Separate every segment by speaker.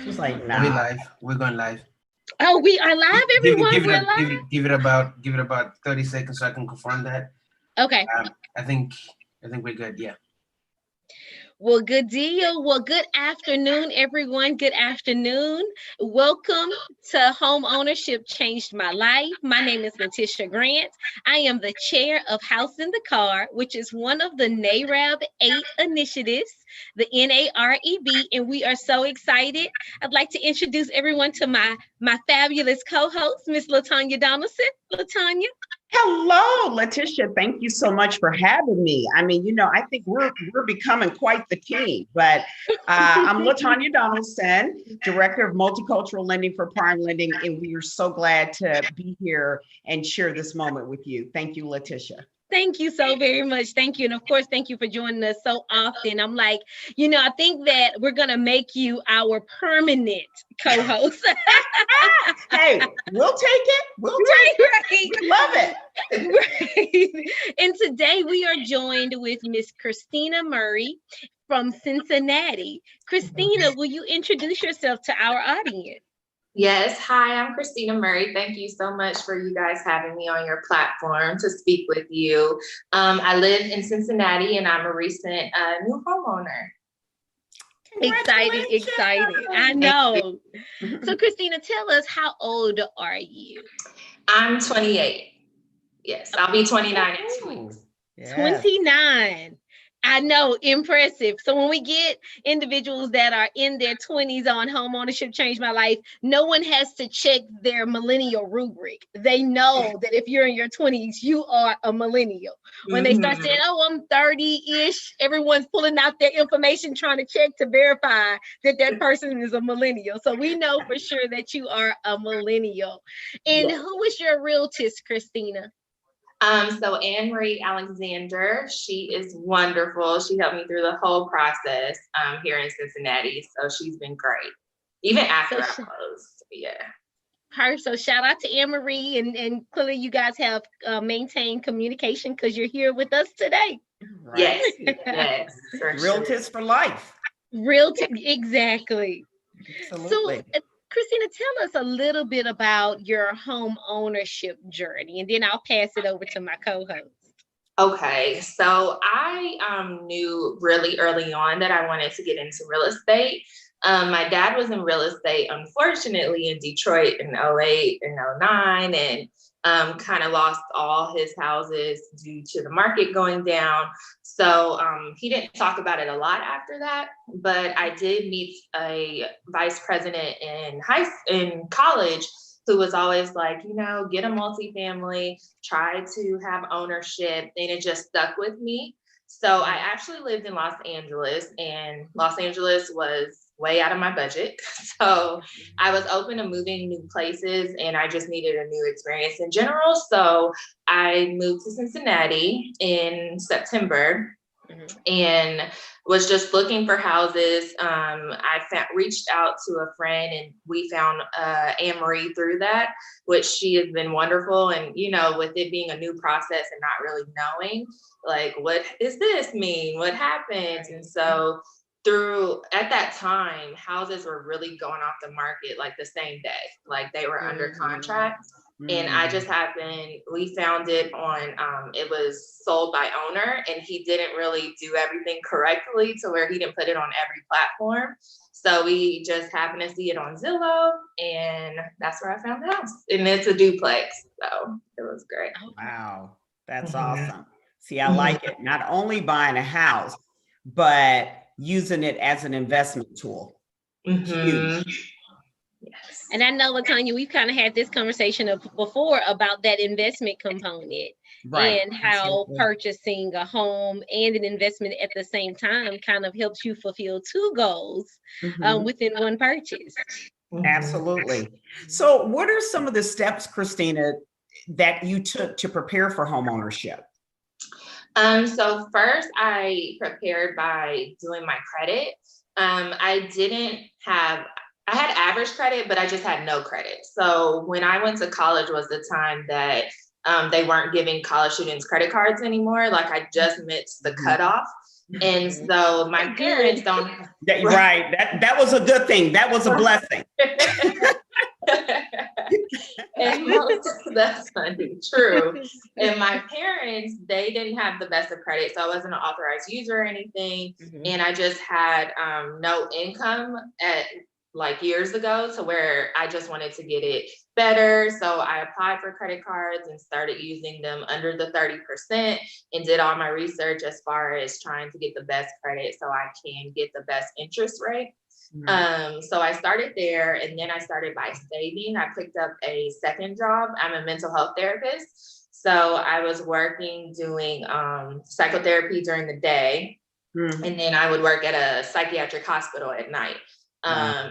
Speaker 1: She's like,
Speaker 2: We're
Speaker 1: nah.
Speaker 2: live. We're going live.
Speaker 3: Oh, we are live, everyone. We're live.
Speaker 2: Give it about 30 seconds so I can confirm that.
Speaker 3: Okay.
Speaker 2: I think we're good. Yeah.
Speaker 3: Well, good deal. Well, good afternoon, everyone. Good afternoon. Welcome to Home Ownership Changed My Life. My name is Letitia Grant. I am the chair of House in the Car, which is one of the NAREB 8 initiatives, the NAREB, and we are so excited. I'd like to introduce everyone to my fabulous co-host, Miss LaTanya Donaldson. LaTanya.
Speaker 1: Hello, Letitia. Thank you so much for having me. I mean, I think we're becoming quite the team, but I'm LaTanya Donaldson, Director of Multicultural Lending for Prime Lending, and we are so glad to be here and share this moment with you. Thank you, Letitia.
Speaker 3: Thank you so very much. Thank you. And of course, thank you for joining us so often. I'm like, I think that we're going to make you our permanent co-host.
Speaker 1: Hey, we'll take it. We'll take it.
Speaker 3: Right.
Speaker 1: We love it.
Speaker 3: Right. And today we are joined with Miss Christina Murray from Cincinnati. Christina, will you introduce yourself to our audience?
Speaker 4: Yes. Hi, I'm Christina Murray. Thank you so much for you guys having me on your platform to speak with you. I live in Cincinnati and I'm a recent new homeowner.
Speaker 3: Excited. I know. So Christina, tell us, how old are you?
Speaker 4: I'm 28. Yes, I'll be 29 in 2 weeks.
Speaker 1: Yes.
Speaker 3: 29. I know, impressive. So when we get individuals that are in their 20s on Home Ownership Changed My Life, no one has to check their millennial rubric. They know that if you're in your 20s, you are a millennial. When they start saying, oh, I'm 30-ish, everyone's pulling out their information, trying to check to verify that that person is a millennial. So we know for sure that you are a millennial. And who is your realtist, Christina?
Speaker 4: So Anne Marie Alexander, she is wonderful. She helped me through the whole process here in Cincinnati. So she's been great, even after I closed. Yeah.
Speaker 3: Her. So shout out to Anne Marie, and clearly you guys have maintained communication because you're here with us today.
Speaker 1: Right.
Speaker 4: Yes.
Speaker 1: Realtors for life.
Speaker 3: Exactly.
Speaker 1: Absolutely.
Speaker 3: So, Christina, tell us a little bit about your home ownership journey, and then I'll pass it over to my co-host.
Speaker 4: Okay, so I knew really early on that I wanted to get into real estate. My dad was in real estate, unfortunately, in Detroit in 08 and 09, and kind of lost all his houses due to the market going down. So he didn't talk about it a lot after that, but I did meet a vice president in college who was always like, get a multifamily, try to have ownership, and it just stuck with me. So I actually lived in Los Angeles, and Los Angeles was way out of my budget. So I was open to moving new places, and I just needed a new experience in general. So I moved to Cincinnati in September and was just looking for houses. I reached out to a friend, and we found Anne Marie through that, which she has been wonderful. And, with it being a new process and not really knowing, like, what does this mean? What happens? And so at that time, houses were really going off the market like the same day, like they were under contract. And I just we found it on, it was sold by owner, and he didn't really do everything correctly to where he didn't put it on every platform. So we just happened to see it on Zillow, and that's where I found the house. And it's a duplex, so it was great.
Speaker 1: Wow, that's awesome. See, I like it. Not only buying a house, but using it as an investment tool. Huge.
Speaker 4: Yes.
Speaker 3: And I know, LaTanya, we've kind of had this conversation before about that investment component, right, and how purchasing a home and an investment at the same time kind of helps you fulfill two goals within one purchase.
Speaker 1: Absolutely. So what are some of the steps, Christina, that you took to prepare for home ownership?
Speaker 4: So first I prepared by doing my credit. I had average credit, but I just had no credit. So when I went to college was the time that they weren't giving college students credit cards anymore. Like I just missed the cutoff. And so my parents don't.
Speaker 1: Right. That was a good thing. That was a blessing.
Speaker 4: And that's funny, true. And my parents, they didn't have the best of credit, so I wasn't an authorized user or anything. And I just had no income at like years ago, to where I just wanted to get it better. So I applied for credit cards and started using them under the 30% and did all my research as far as trying to get the best credit so I can get the best interest rate. So I started there, and then I started by saving. I picked up a second job. I'm a mental health therapist. So I was working doing psychotherapy during the day. And then I would work at a psychiatric hospital at night,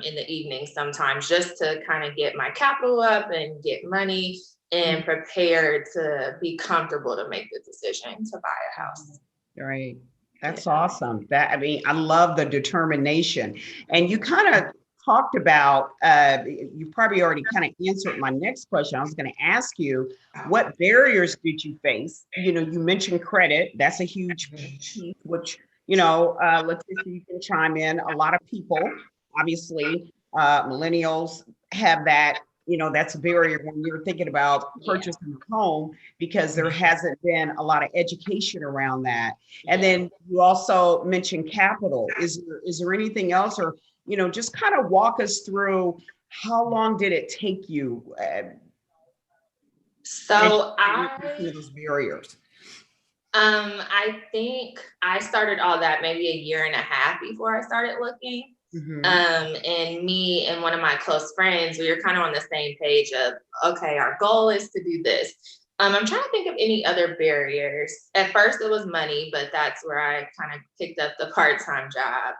Speaker 4: in the evening sometimes, just to kind of get my capital up and get money and prepared to be comfortable to make the decision to buy a house.
Speaker 1: Right. That's awesome. I mean, I love the determination. And you kind of talked about, you probably already kind of answered my next question. I was going to ask you, what barriers did you face? You mentioned credit. That's a huge piece, which, Letitia, you can chime in. A lot of people, obviously, millennials have that. That's a barrier when you're thinking about purchasing a home, because there hasn't been a lot of education around that. And then you also mentioned capital. Is there anything else, or, just kind of walk us through, how long did it take you?
Speaker 4: So
Speaker 1: those barriers.
Speaker 4: I think I started all that maybe a year and a half before I started looking. And me and one of my close friends, we were kind of on the same page of, okay, our goal is to do this. I'm trying to think of any other barriers. At first it was money, but that's where I kind of picked up the part-time job.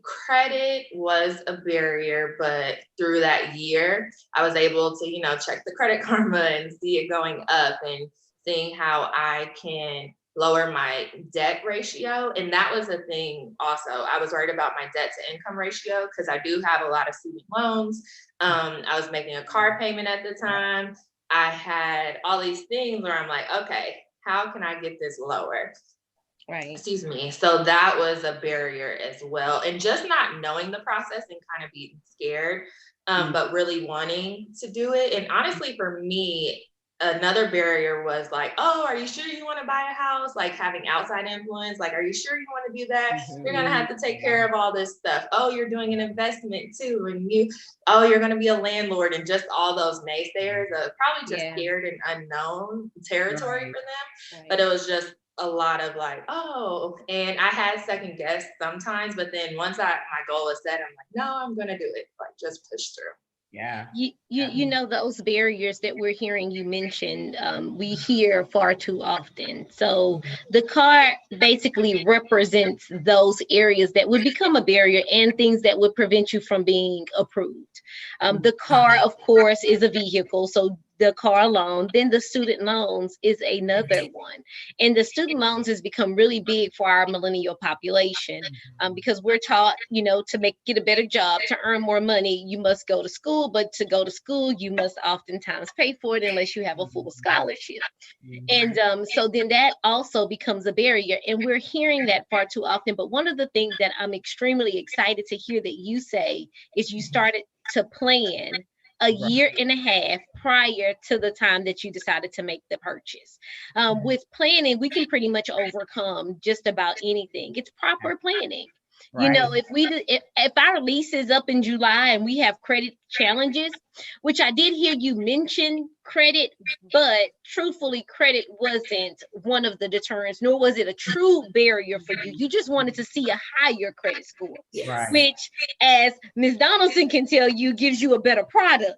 Speaker 4: Credit was a barrier, but through that year, I was able to, check the Credit Karma and see it going up and seeing how I can lower my debt ratio. And that was a thing also. I was worried about my debt to income ratio, because I do have a lot of student loans. I was making a car payment at the time. I had all these things where I'm like, okay, how can I get this lower?
Speaker 3: Right.
Speaker 4: Excuse me. So that was a barrier as well. And just not knowing the process and kind of being scared, but really wanting to do it. And honestly, for me, another barrier was like, oh, are you sure you want to buy a house? Like having outside influence. Like, are you sure you want to do that? You're going to have to take care of all this stuff. Oh, you're doing an investment too. And you're going to be a landlord, and just all those naysayers of probably just scared and unknown territory for them. Right. But it was just a lot of like, oh, and I had second guess sometimes, but then once my goal is set, I'm like, no, I'm going to do it. Like, just push through.
Speaker 1: Yeah.
Speaker 3: Those barriers that we're hearing you mention, we hear far too often. So the car basically represents those areas that would become a barrier and things that would prevent you from being approved. The car, of course, is a vehicle. So the car loan, then the student loans is another one. And the student loans has become really big for our millennial population, because we're taught, to get a better job, to earn more money, you must go to school, but to go to school, you must oftentimes pay for it unless you have a full scholarship. And so then that also becomes a barrier. And we're hearing that far too often. But one of the things that I'm extremely excited to hear that you say is you started to plan a year and a half prior to the time that you decided to make the purchase. With planning, we can pretty much overcome just about anything. It's proper planning. Right. If our lease is up in July and we have credit challenges, which I did hear you mention credit, but truthfully, credit wasn't one of the deterrents, nor was it a true barrier for you. You just wanted to see a higher credit score, which, as Ms. Donaldson can tell you, gives you a better product.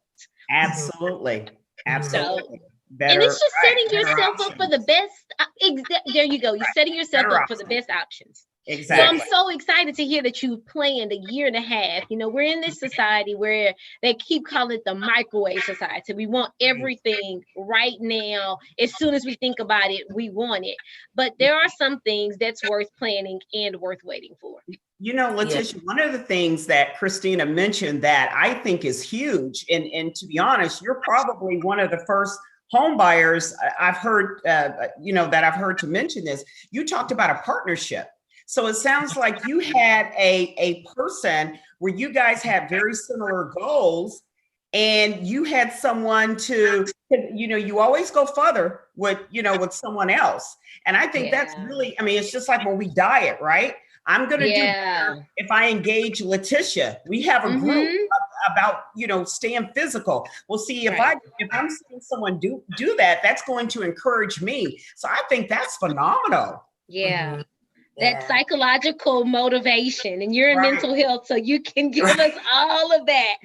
Speaker 1: Absolutely. Absolutely.
Speaker 3: Better, and it's just setting yourself up for the best. There you go. You're setting yourself up for the best options.
Speaker 1: Exactly.
Speaker 3: So I'm so excited to hear that you planned a year and a half. We're in this society where they keep calling it the microwave society. We want everything right now. As soon as we think about it, we want it. But there are some things that's worth planning and worth waiting for.
Speaker 1: Letitia, one of the things that Christina mentioned that I think is huge, and to be honest, you're probably one of the first home buyers I've heard, that I've heard to mention this. You talked about a partnership. So it sounds like you had a person where you guys had very similar goals, and you had someone to, you always go further with, with someone else. And I think that's
Speaker 3: Yeah.
Speaker 1: really, I mean, it's just like when we diet, right? I'm going to do better if I engage Letitia. We have a group about, staying physical. Well, see, if I'm seeing someone do that, that's going to encourage me. So I think that's phenomenal.
Speaker 3: Yeah. That psychological motivation, and you're in mental health, so you can give us all of that,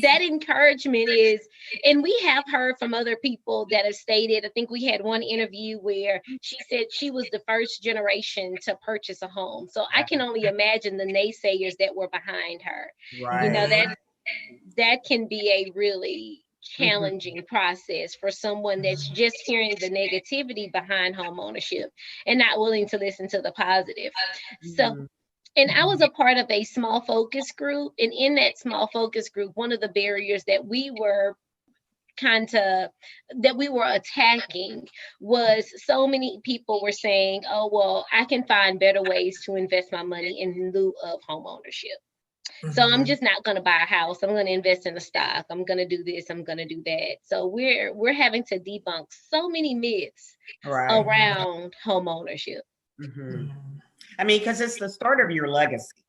Speaker 3: that encouragement is, and we have heard from other people that have stated, I think we had one interview where she said she was the first generation to purchase a home. So I can only imagine the naysayers that were behind her. That can be a really challenging process for someone that's just hearing the negativity behind home ownership and not willing to listen to the positive. So, and I was a part of a small focus group, and in that small focus group, one of the barriers that we were attacking was so many people were saying, oh, well, I can find better ways to invest my money in lieu of home ownership. So I'm just not going to buy a house. I'm going to invest in a stock. I'm going to do this. I'm going to do that. So we're having to debunk so many myths around home ownership.
Speaker 1: I mean, because it's the start of your legacy.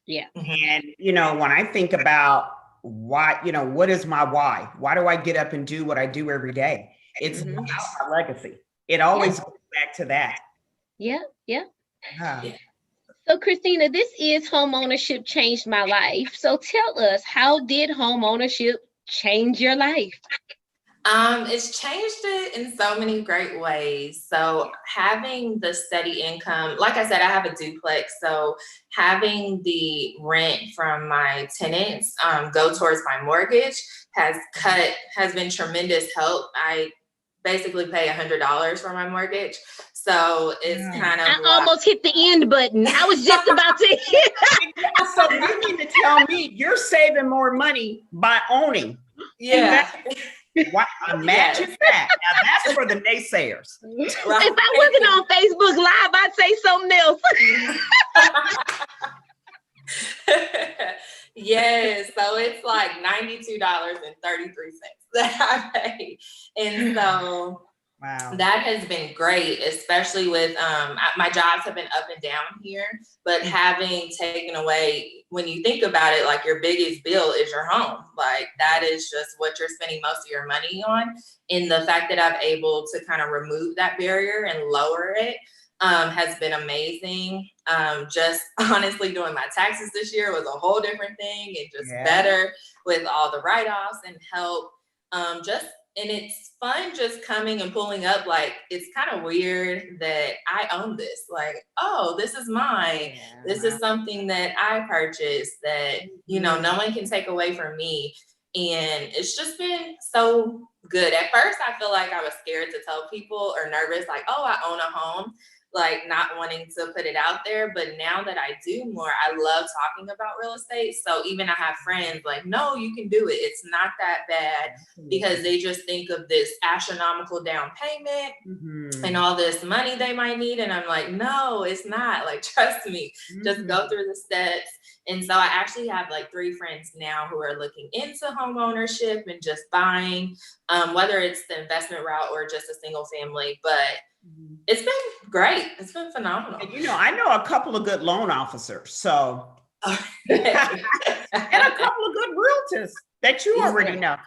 Speaker 3: Yeah.
Speaker 1: And, when I think about why, what is my why? Why do I get up and do what I do every day? It's about my legacy. It always goes back to that.
Speaker 3: Yeah. So Christina, this is Home Ownership Changed My Life. So tell us, how did home ownership change your life?
Speaker 4: It's changed it in so many great ways. So having the steady income, like I said, I have a duplex. So having the rent from my tenants go towards my mortgage has been tremendous help. I basically pay $100 for my mortgage. So it's kind of
Speaker 3: I almost hit the end button. I was just about to hit.
Speaker 1: So you mean to tell me you're saving more money by owning?
Speaker 4: Yeah.
Speaker 1: Imagine that. Now that's for the naysayers.
Speaker 3: If I wasn't on Facebook Live, I'd say something else.
Speaker 4: Yes, so it's like $92.33 that I pay. And so that has been great, especially with my jobs have been up and down here, but having taken away, when you think about it, like your biggest bill is your home. Like that is just what you're spending most of your money on. And the fact that I'm able to kind of remove that barrier and lower it has been amazing. Just honestly doing my taxes this year was a whole different thing, and just better with all the write-offs and help. And it's fun just coming and pulling up. Like, it's kind of weird that I own this. Like, oh, this is mine. This is something that I purchased that, no one can take away from me. And it's just been so good. At first, I feel like I was scared to tell people, or nervous, like, oh, I own a home, like not wanting to put it out there. But now that I do more, I love talking about real estate. So even I have friends like, no, you can do it. It's not that bad, because they just think of this astronomical down payment and all this money they might need. And I'm like, no, it's not. Like, trust me, just go through the steps. And so I actually have like 3 friends now who are looking into home ownership and just buying, whether it's the investment route or just a single family. But it's been great. It's been phenomenal.
Speaker 1: And, I know a couple of good loan officers, so and a couple of good realtors that you already know.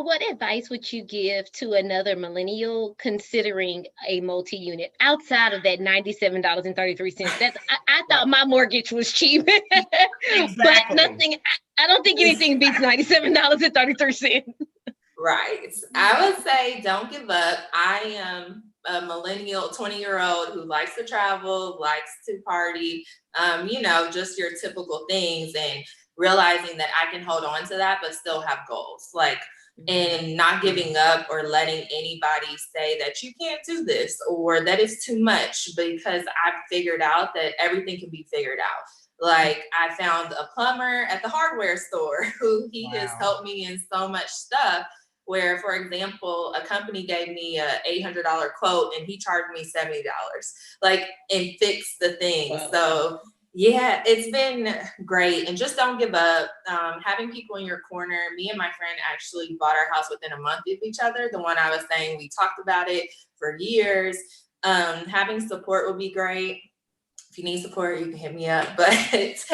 Speaker 3: What advice would you give to another millennial considering a multi-unit outside of that $97.33? That's I thought my mortgage was cheap, but nothing. I don't think anything beats $97.33.
Speaker 4: Right. I would say don't give up. I am a millennial 20-year-old who likes to travel, likes to party, just your typical things, and realizing that I can hold on to that, but still have goals, like, and not giving up or letting anybody say that you can't do this or that it's too much, because I've figured out that everything can be figured out. Like, I found a plumber at the hardware store who has helped me in so much stuff, where, for example, a company gave me a $800 quote and he charged me $70, like, and fixed the thing.
Speaker 3: Wow.
Speaker 4: So yeah, it's been great. And just don't give up. Having people in your corner. Me and my friend actually bought our house within a month of each other. The one I was saying, we talked about it for years. Having support would be great. If you need support, you can hit me up, but just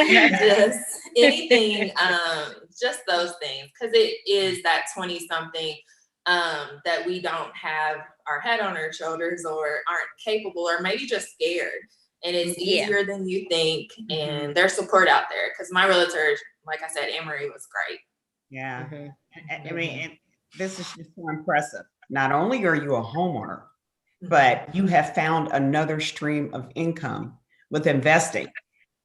Speaker 4: anything, just those things, because it is that 20 something that we don't have our head on our shoulders or aren't capable or maybe just scared. And it's easier than you think. And there's support out there, because my realtor, like I said, Emery, was great.
Speaker 1: Yeah. I mean, this is just so impressive. Not only are you a homeowner, but you have found another stream of income with investing.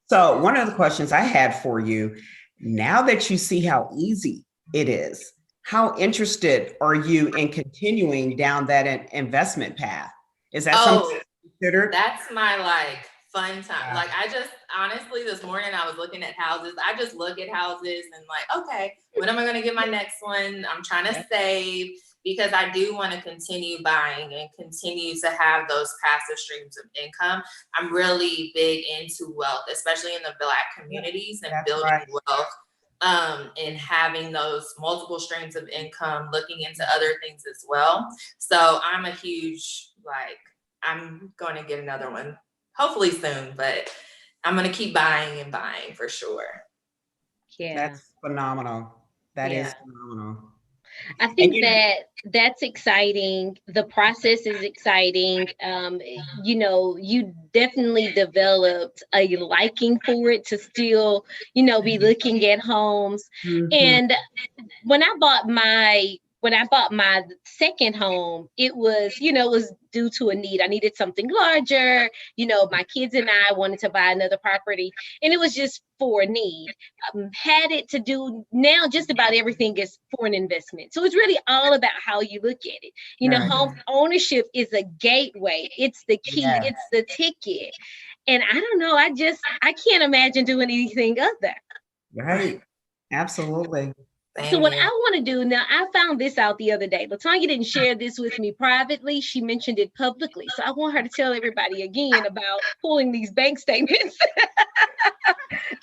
Speaker 1: So one of the questions I had for you, now that you see how easy it is, how interested are you in continuing down that investment path? Is that something you considered?
Speaker 4: That's my like fun time. Like, I just honestly, this morning I was looking at houses. I just look at houses and like, okay, when am I going to get my next one? I'm trying to save, because I do want to continue buying and continue to have those passive streams of income. I'm really big into wealth, especially in the Black communities, and building wealth, and having those multiple streams of income, looking into other things as well. So I'm a huge, like, I'm going to get another one hopefully soon, but I'm going to keep buying and buying for sure.
Speaker 3: Yeah.
Speaker 1: That's phenomenal. That is phenomenal.
Speaker 3: I think that's exciting. The process is exciting. You know, you definitely developed a liking for it to still, you know, be looking at homes. And when I bought my second home, it was, you know, it was due to a need. I needed something larger. You know, my kids and I wanted to buy another property, and it was just for a need. Had it to do now, just about everything is for an investment. So it's really all about how you look at it. You know, home ownership is a gateway. It's the key. It's the ticket. And I don't know. I can't imagine doing anything other.
Speaker 1: Right. Absolutely.
Speaker 3: So what I want to do now, I found this out the other day. LaTanya didn't share this with me privately. She mentioned it publicly. So I want her to tell everybody again about pulling these bank statements.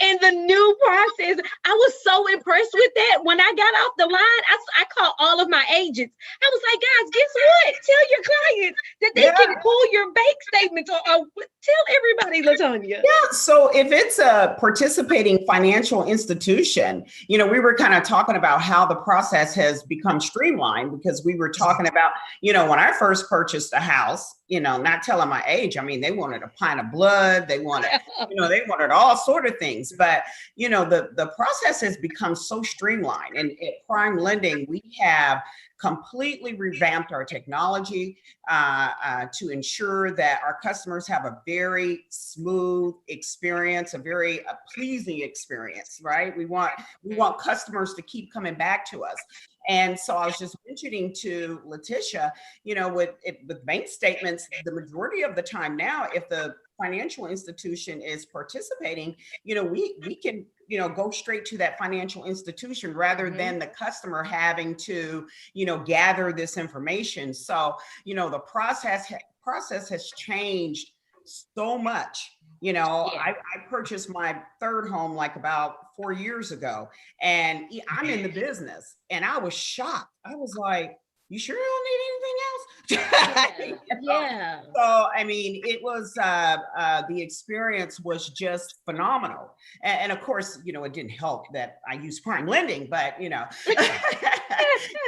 Speaker 3: And the new process. I was so impressed with that. When I got off the line, I called all of my agents. I was like, guys, guess what? Tell your clients that they can pull your bank statements, or tell everybody, LaTanya.
Speaker 1: Yeah. So if it's a participating financial institution, you know, we were kind of talking about how the process has become streamlined, because we were talking about, you know, when I first purchased a house, you know, not telling my age. I mean, they wanted a pint of blood. They wanted, you know, they wanted all sort of things. But, you know, the process has become so streamlined. And at Prime Lending, we have completely revamped our technology to ensure that our customers have a very smooth experience, a very pleasing experience, right? We want customers to keep coming back to us. And so I was just mentioning to Letitia, you know, with bank statements, the majority of the time now, if the financial institution is participating, you know, we can, you know, go straight to that financial institution rather than the customer having to, you know, gather this information. So, you know, the process has changed so much. You know, I purchased my third home like about 4 years ago, and I'm in the business, and I was shocked. I was like, you sure you don't need anything else?
Speaker 3: Yeah.
Speaker 1: So, I mean, it was, the experience was just phenomenal. And of course, you know, it didn't help that I used Prime Lending, but, you know,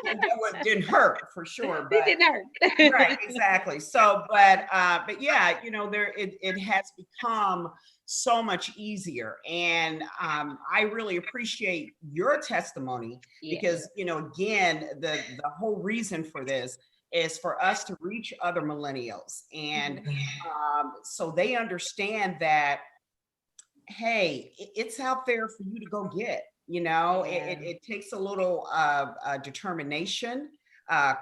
Speaker 1: it didn't hurt for sure. But,
Speaker 3: it didn't hurt.
Speaker 1: Right, exactly. So, but yeah, you know, it has become so much easier. And I really appreciate your testimony because, you know, again, the whole reason for this is for us to reach other millennials. And so they understand that, hey, it's out there for you to go get, you know, it takes a little determination,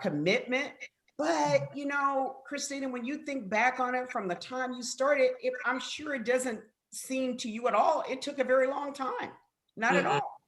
Speaker 1: commitment. But, you know, Christina, when you think back on it from the time you started, I'm sure it doesn't seem to you at all. It took a very long time. Not at all.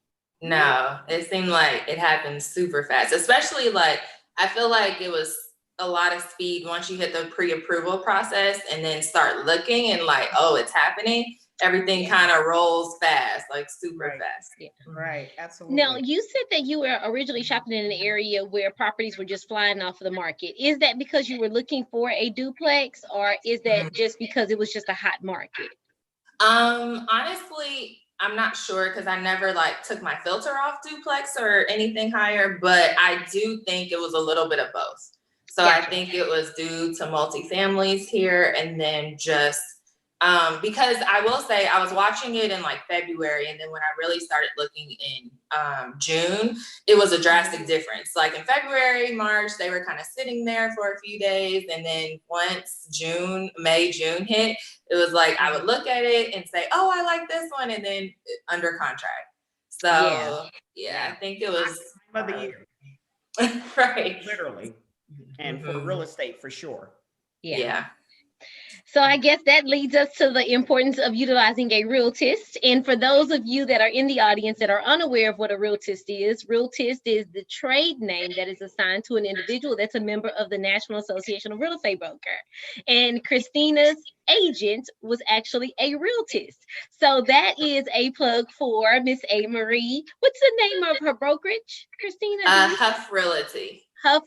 Speaker 4: No, it seemed like it happened super fast, especially like, I feel like it was a lot of speed once you hit the pre-approval process and then start looking and like, oh, it's happening. Everything kind of rolls fast, like super fast.
Speaker 1: Yeah. Right, absolutely.
Speaker 3: Now, you said that you were originally shopping in an area where properties were just flying off of the market. Is that because you were looking for a duplex, or is that just because it was just a hot market?
Speaker 4: Honestly, I'm not sure because I never like took my filter off duplex or anything higher, but I do think it was a little bit of both. So I think it was due to multifamilies here, and then just because I will say I was watching it in like February, and then when I really started looking in June, it was a drastic difference. Like in February, March, they were kind of sitting there for a few days, and then once May, June hit, it was like I would look at it and say, "Oh, I like this one," and then under contract. So yeah, I think it was
Speaker 1: Time of the year.
Speaker 4: right,
Speaker 1: Literally, and for real estate for sure.
Speaker 4: Yeah.
Speaker 3: So I guess that leads us to the importance of utilizing a realtist. And for those of you that are in the audience that are unaware of what a realtist is the trade name that is assigned to an individual that's a member of the National Association of Real Estate Broker. And Christina's agent was actually a realtist. So that is a plug for Miss A. Marie. What's the name of her brokerage, Christina?
Speaker 4: Huff Realty.
Speaker 3: Huff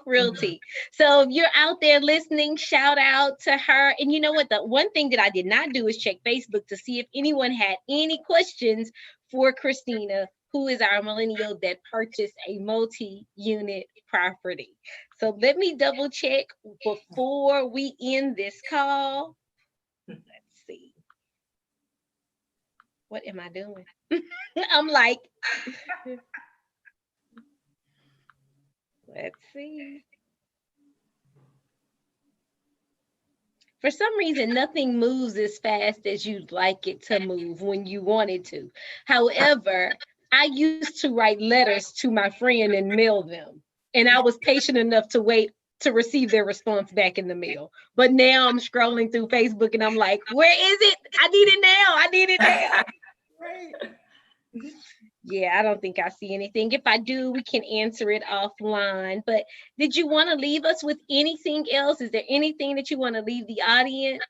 Speaker 3: Realty. So if you're out there listening, shout out to her. And you know what? The one thing that I did not do is check Facebook to see if anyone had any questions for Christina, who is our millennial that purchased a multi-unit property. So let me double check before we end this call. Let's see. What am I doing? I'm like... Let's see. For some reason, nothing moves as fast as you'd like it to move when you want it to. However, I used to write letters to my friend and mail them. And I was patient enough to wait to receive their response back in the mail. But now I'm scrolling through Facebook and I'm like, where is it? I need it now. Right. Yeah, I don't think I see anything. If I do, we can answer it offline. But did you want to leave us with anything else? Is there anything that you want to leave the audience?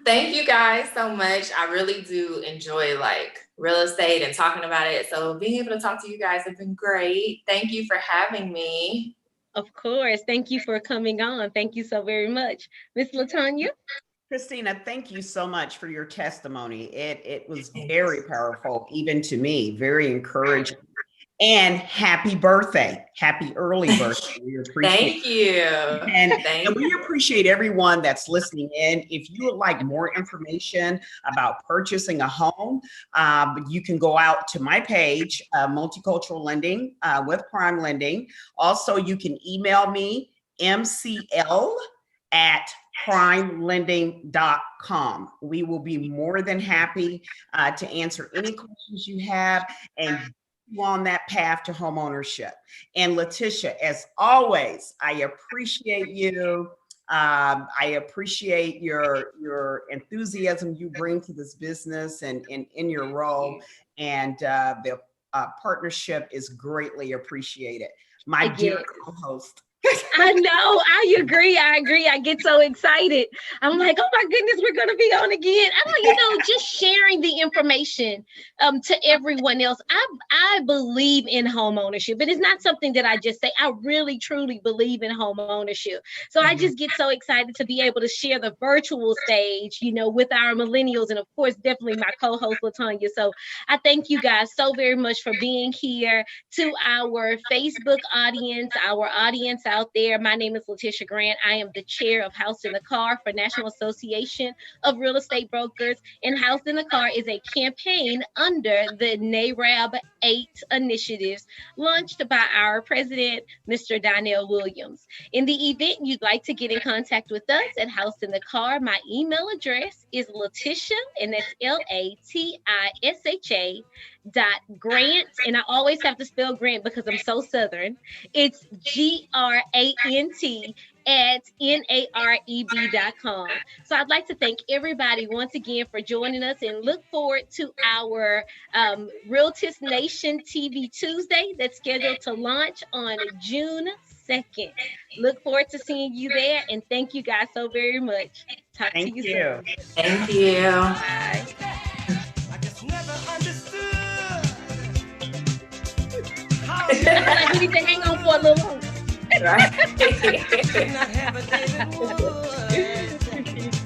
Speaker 4: Thank you guys so much. I really do enjoy like real estate and talking about it. So being able to talk to you guys has been great. Thank you for having me.
Speaker 3: Of course. Thank you for coming on. Thank you so very much. Miss LaTanya?
Speaker 1: Christina, thank you so much for your testimony. It was very powerful, even to me, very encouraging. And happy birthday. Happy early birthday. We appreciate
Speaker 4: Thank you.
Speaker 1: And we appreciate everyone that's listening in. If you would like more information about purchasing a home, you can go out to my page, Multicultural Lending with Prime Lending. Also, you can email me, mcl@primelending.com. We will be more than happy to answer any questions you have and you on that path to home ownership. And Letitia, as always, I appreciate you. I appreciate your enthusiasm you bring to this business and in your role. And the partnership is greatly appreciated. My dear co-host.
Speaker 3: I know, I agree. I get so excited. I'm like, oh my goodness, we're gonna be on again. Just sharing the information to everyone else. I believe in home ownership. It is not something that I just say. I really truly believe in home ownership. So I just get so excited to be able to share the virtual stage, with our millennials, and of course, definitely my co-host LaTanya. So I thank you guys so very much for being here. To our Facebook audience, our audience out there, my name is Letitia Grant. I am the chair of House in the Car for National Association of Real Estate Brokers, and House in the Car is a campaign under the NARAB 8 initiatives launched by our president, Mr. Donnell Williams. In the event you'd like to get in contact with us at House in the Car, my email address is Letitia, and that's LATISHA .grant, and I always have to spell Grant because I'm so Southern. It's GRANT at nareb.com. So I'd like to thank everybody once again for joining us and look forward to our Realtist Nation TV Tuesday that's scheduled to launch on June 2nd. Look forward to seeing you there, and thank you guys so very much. Talk
Speaker 1: Thank
Speaker 3: to you
Speaker 1: you.
Speaker 3: soon.
Speaker 4: Thank you.
Speaker 3: Bye.
Speaker 5: I just never understood how
Speaker 3: I feel like we need to hang on for a little longer.
Speaker 4: Right.
Speaker 5: you